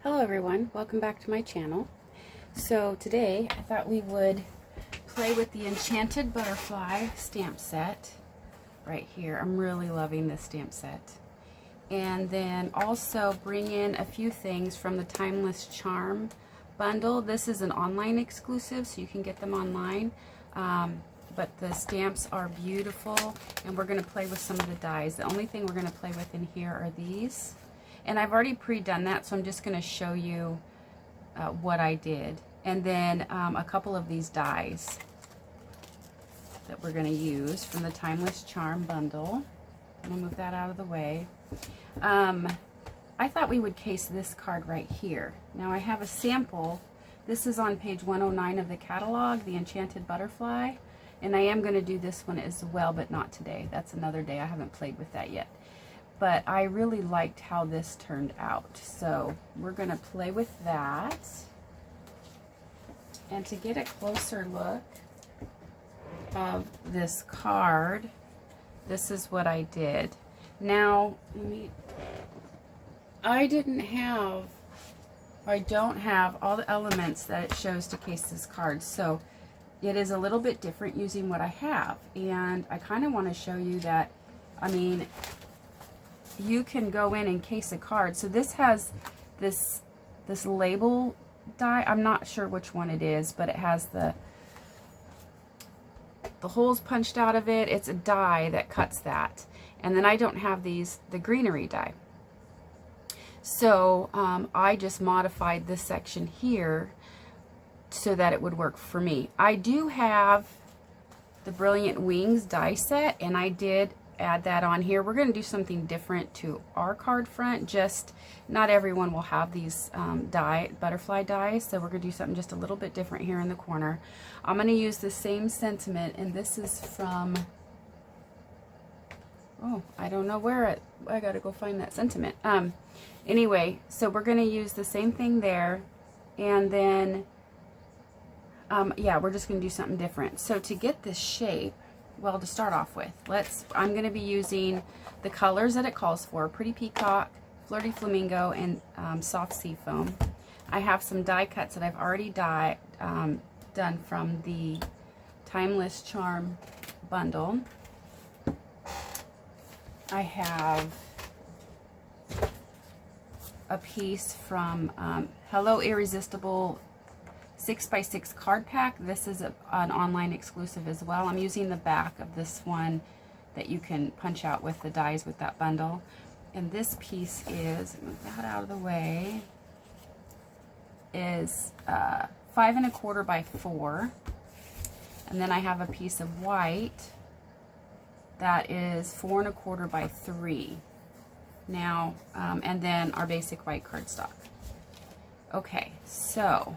Hello everyone, welcome back to my channel. So today I thought we would play with the Enchanted butterfly stamp set right here. I'm really loving this stamp set. And then also bring in a few things from the Timeless Charm bundle. This is an online exclusive, so you can get them online. But the stamps are beautiful, and we're going to play with some of the dies. The only thing we're going to play with in here are these. And I've already pre-done that, so I'm just going to show you what I did. And then a couple of these dies that we're going to use from the Timeless Charm bundle. I'm going to move that out of the way. I thought we would case this card right here. Now I have a sample. This is on page 109 of the catalog, the Enchanted Butterfly. And I am going to do this one as well, but not today. That's another day. I haven't played with that yet. But I really liked how this turned out. So we're going to play with that. And to get a closer look of this card, this is what I did. Now, I don't have all the elements that it shows to case this card. So it is a little bit different using what I have. And I kind of want to show you that, you can go in and case a card. So this has this label die. I'm not sure which one it is, but it has the holes punched out of it. It's a die that cuts that. And then I don't have the greenery die. So I just modified this section here so that it would work for me. I do have the Brilliant Wings die set, and I did add that on here. We're going to do something different to our card front. Just not everyone will have these butterfly dies, so we're going to do something just a little bit different here in the corner. I'm going to use the same sentiment, and this is from, oh, I don't know where I got to go find that sentiment. Anyway, so we're going to use the same thing there, and then yeah, we're just going to do something different. So to get this shape, well, to start off with, I'm going to be using the colors that it calls for: Pretty Peacock, Flirty Flamingo, and Soft Sea Foam. I have some die cuts that I've already done from the Timeless Charm bundle. I have a piece from Hello Irresistible 6x6 card pack. This is an online exclusive as well. I'm using the back of this one that you can punch out with the dies with that bundle. And this piece is, move that out of the way, is 5 1/4 by 4. And then I have a piece of white that is 4 1/4 by 3. Now, and then our basic white cardstock. Okay, so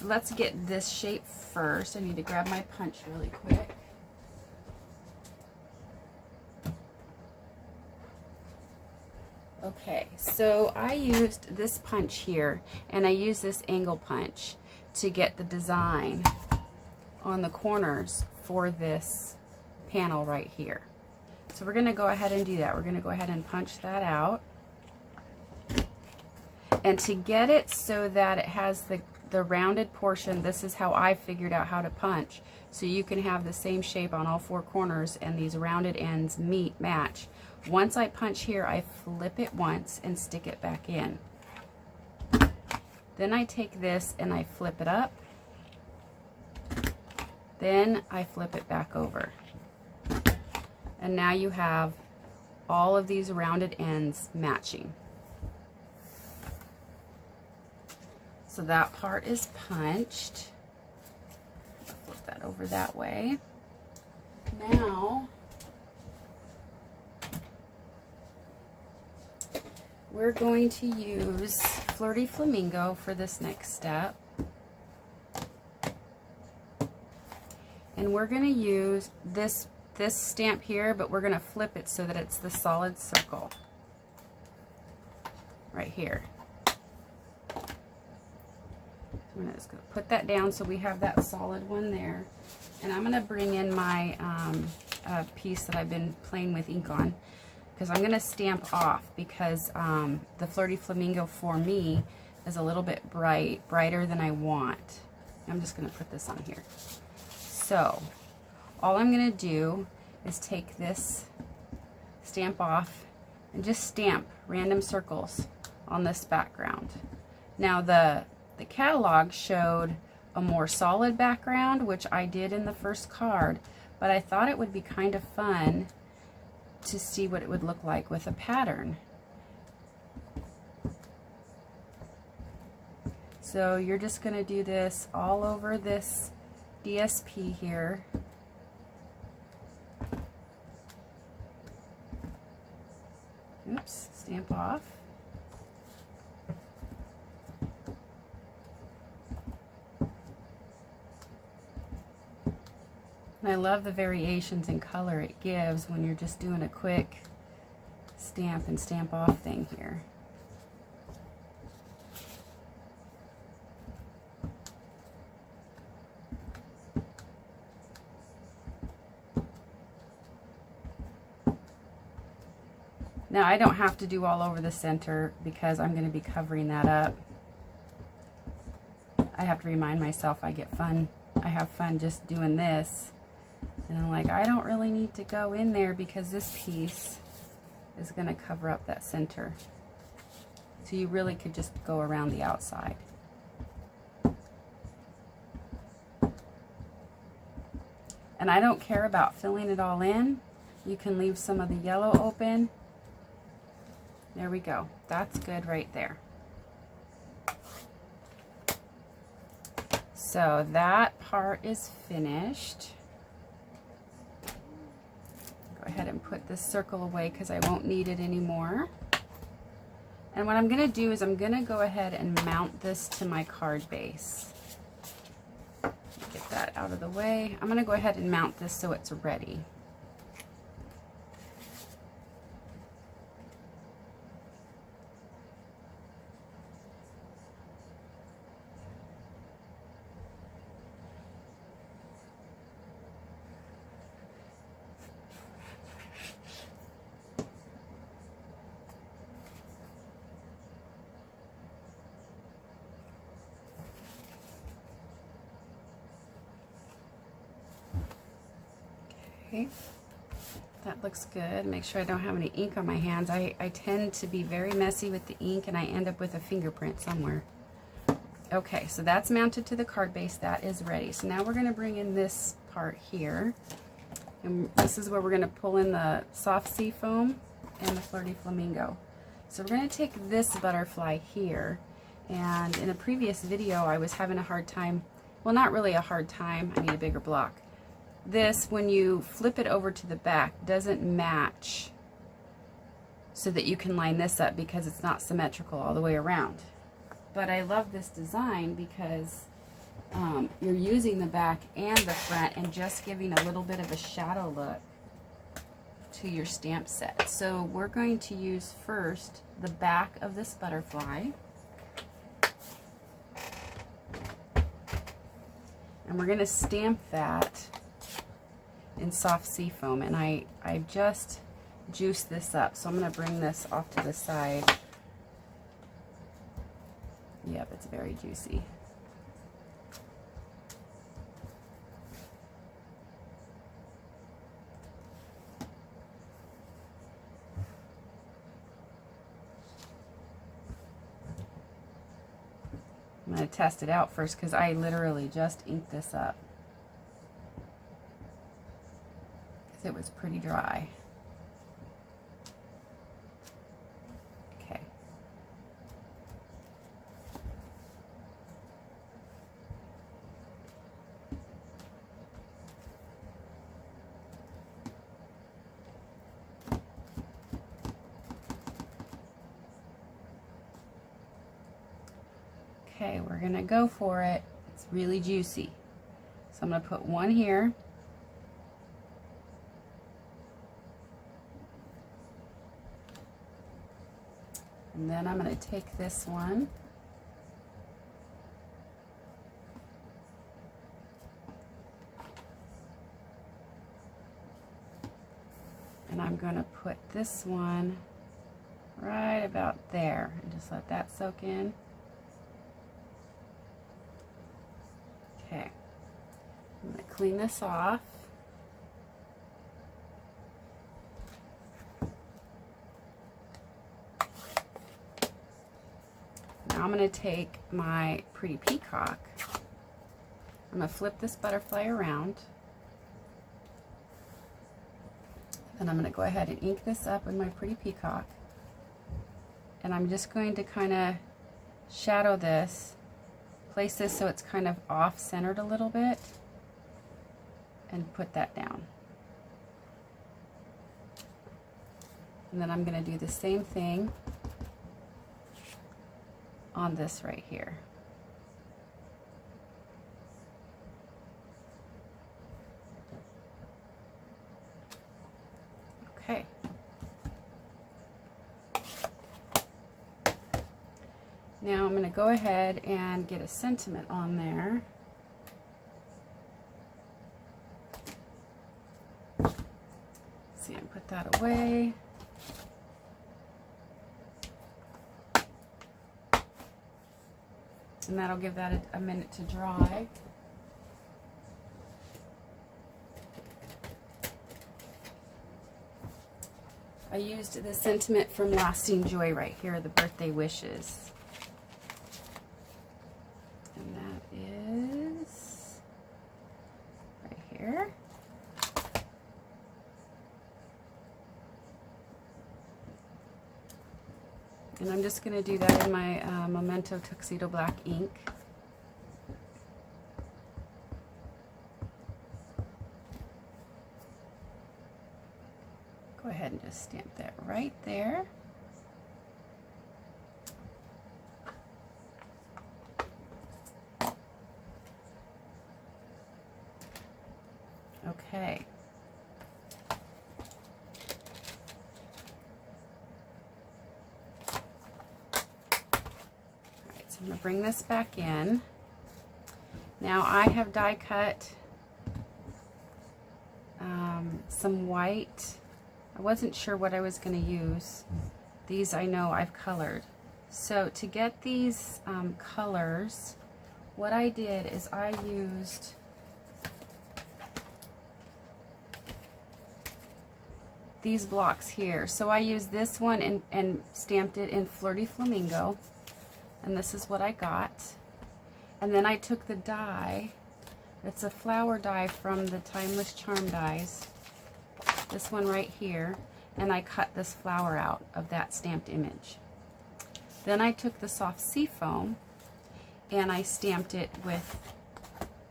let's get this shape first. I need to grab my punch really quick. Okay, so I used this punch here, and I used this angle punch to get the design on the corners for this panel right here. So we're going to go ahead and do that. We're going to go ahead and punch that out. And to get it so that it has the rounded portion, this is how I figured out how to punch. So you can have the same shape on all 4 corners, and these rounded ends match. Once I punch here, I flip it once and stick it back in. Then I take this and I flip it up. Then I flip it back over. And now you have all of these rounded ends matching. So that part is punched. Flip that over that way. Now, we're going to use Flirty Flamingo for this next step. And we're going to use this stamp here, but we're going to flip it so that it's the solid circle right here. I'm just going to put that down so we have that solid one there. And I'm going to bring in my piece that I've been playing with ink on. because I'm going to stamp off, because the Flirty Flamingo for me is a little bit brighter than I want. I'm just going to put this on here. So all I'm going to do is take this, stamp off, and just stamp random circles on this background. Now the catalog showed a more solid background, which I did in the first card, but I thought it would be kind of fun to see what it would look like with a pattern. So you're just going to do this all over this DSP here. Oops, stamp off. And I love the variations in color it gives when you're just doing a quick stamp and stamp off thing here. Now I don't have to do all over the center because I'm going to be covering that up. I have to remind myself I have fun just doing this. And I'm like, I don't really need to go in there because this piece is going to cover up that center. So you really could just go around the outside. And I don't care about filling it all in. You can leave some of the yellow open. There we go. That's good right there. So that part is finished. Go ahead and put this circle away because I won't need it anymore. And what I'm going to do is I'm going to go ahead and mount this to my card base. Get that out of the way. I'm going to go ahead and mount this so it's ready. Okay, that looks good. Make sure I don't have any ink on my hands. I tend to be very messy with the ink and I end up with a fingerprint somewhere. Okay, so that's mounted to the card base. That is ready. So now we're going to bring in this part here. And this is where we're going to pull in the soft sea foam and the Flirty Flamingo. So we're going to take this butterfly here. And in a previous video, I was having a hard time. Well, not really a hard time. I need a bigger block. This, when you flip it over to the back, doesn't match so that you can line this up because it's not symmetrical all the way around. But I love this design because you're using the back and the front and just giving a little bit of a shadow look to your stamp set. So we're going to use first the back of this butterfly. And we're going to stamp that in soft sea foam, and I just juiced this up, so I'm going to bring this off to the side. Yep, it's very juicy. I'm going to test it out first because I literally just inked this up. It was pretty dry. Okay. Okay, we're gonna go for it. It's really juicy. So I'm gonna put one here. And then I'm going to take this one and I'm going to put this one right about there and just let that soak in. Okay, I'm going to clean this off. Now I'm going to take my Pretty Peacock. I'm going to flip this butterfly around. And I'm going to go ahead and ink this up in my Pretty Peacock. And I'm just going to kind of shadow this, place this so it's kind of off-centered a little bit, and put that down. And then I'm going to do the same thing on this right here. Okay. Now I'm going to go ahead and get a sentiment on there. See, and put that away. And that'll give that a minute to dry. I used the sentiment from Lasting Joy right here, the birthday wishes. And that is right here. And I'm just going to do that in my Memento Tuxedo black ink. Go ahead and just stamp that right there. Okay. I'm going to bring this back in. Now I have die cut some white. I wasn't sure what I was going to use. These I know I've colored. So to get these colors, what I did is I used these blocks here. So I used this one and stamped it in Flirty Flamingo. And this is what I got. And then I took the die, it's a flower die from the Timeless Charm dies, this one right here, and I cut this flower out of that stamped image. Then I took the soft sea foam and I stamped it with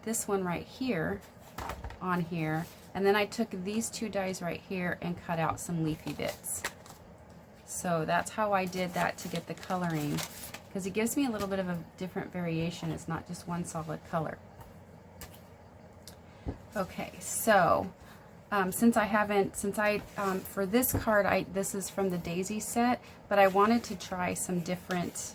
this one right here on here, and then I took these two dies right here and cut out some leafy bits. So that's how I did that to get the coloring, because it gives me a little bit of a different variation. It's not just one solid color. Okay, so for this card, this is from the Daisy set, but I wanted to try some different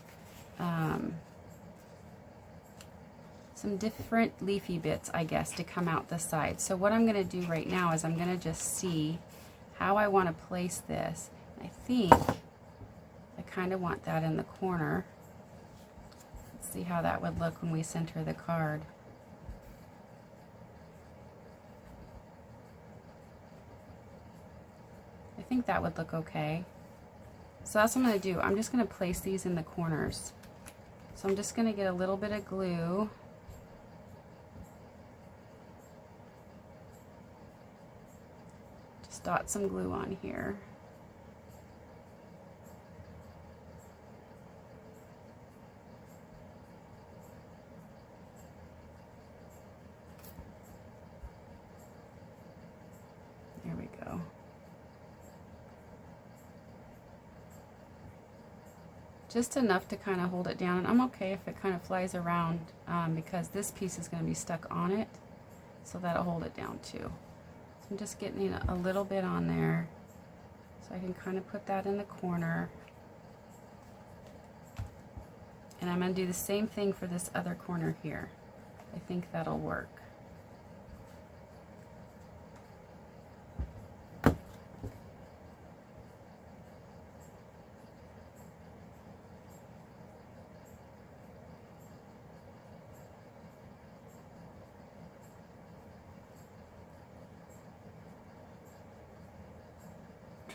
leafy bits, I guess, to come out the side. So what I'm going to do right now is I'm going to just see how I want to place this. I think I kind of want that in the corner. Let's see how that would look when we center the card. I think that would look okay. So that's what I'm going to do. I'm just going to place these in the corners. So I'm just going to get a little bit of glue. Just dot some glue on here. There we go. Just enough to kind of hold it down, and I'm okay if it kind of flies around because this piece is going to be stuck on it, so that'll hold it down too. So I'm just getting a little bit on there so I can kind of put that in the corner, and I'm going to do the same thing for this other corner here. I think that'll work.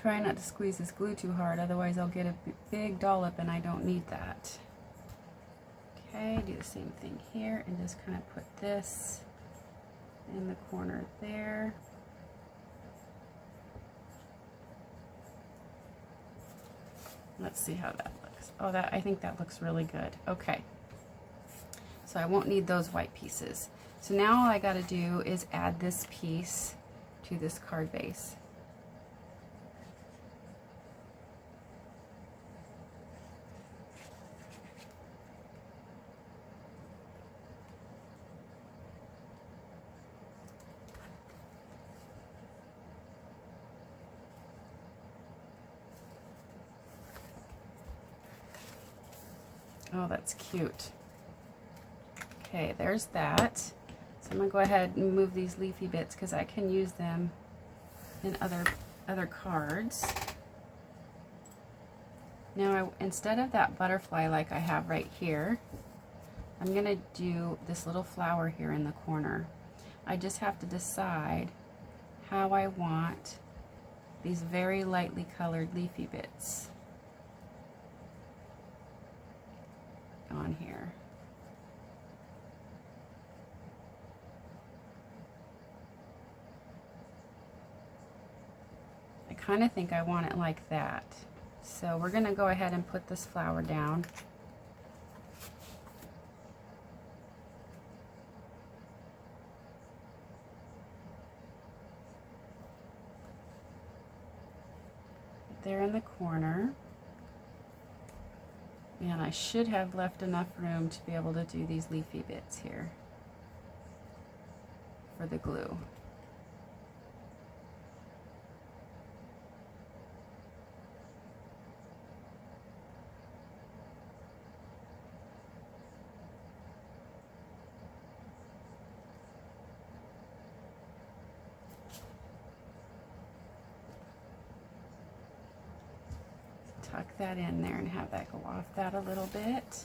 Try not to squeeze this glue too hard, otherwise I'll get a big dollop and I don't need that. Okay, do the same thing here and just kind of put this in the corner there. Let's see how that looks. Oh, I think that looks really good. Okay. So I won't need those white pieces. So now all I got to do is add this piece to this card base. Oh, that's cute. Okay, there's that. So I'm gonna go ahead and move these leafy bits because I can use them in other cards. Now, instead of that butterfly like I have right here, I'm gonna do this little flower here in the corner. I just have to decide how I want these very lightly colored leafy bits on here. I kind of think I want it like that. So we're going to go ahead and put this flower down. There in the corner. And I should have left enough room to be able to do these leafy bits here for the glue. Tuck that in there and have that go off that a little bit.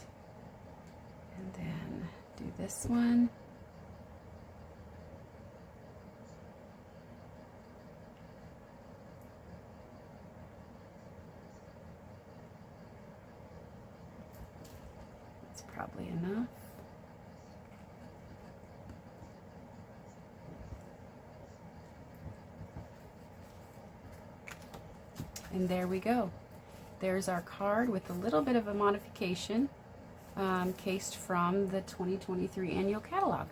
And then do this one. That's probably enough. And there we go. There's our card with a little bit of a modification, cased from the 2023 annual catalog.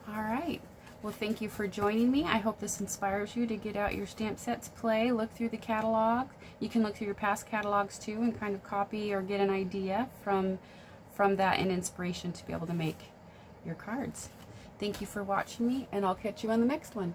All right. Well, thank you for joining me. I hope this inspires you to get out your stamp sets, play, look through the catalog. You can look through your past catalogs too and kind of copy or get an idea from that and inspiration to be able to make your cards. Thank you for watching me, and I'll catch you on the next one.